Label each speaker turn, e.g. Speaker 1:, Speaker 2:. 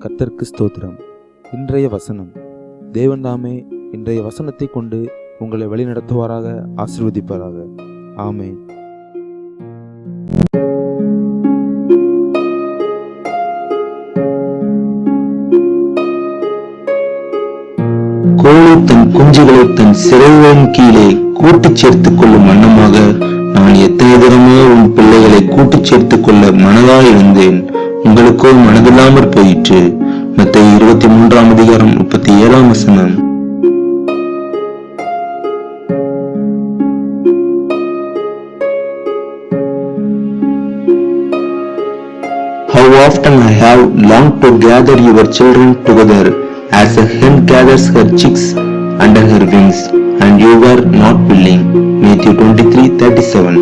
Speaker 1: கர்த்தருக்கு ஸ்தோத்திரம். இன்றைய வசனம். தேவன் தாமே இன்றைய வசனத்தை கொண்டு உங்களை வழிநடத்துவாராக, ஆசீர்வதிப்பாராக. ஆமென்.
Speaker 2: கோழி தன் குஞ்சுகளை தன் சிறைகளின் கீழே கூட்டுச் சேர்த்துக் கொள்ளும் வண்ணமாக நான் எத்தனை தினமே உன் பிள்ளைகளை கூட்டுச் சேர்த்துக் கொள்ள மனதாயிருந்தேன், உங்களுக்கோ மனதில்லாமற் போயிற்று. மத்தேயு 23:37. How often I have longed to gather your children together as a hen gathers her chicks under her wings, and you were not willing. Matthew 23:37.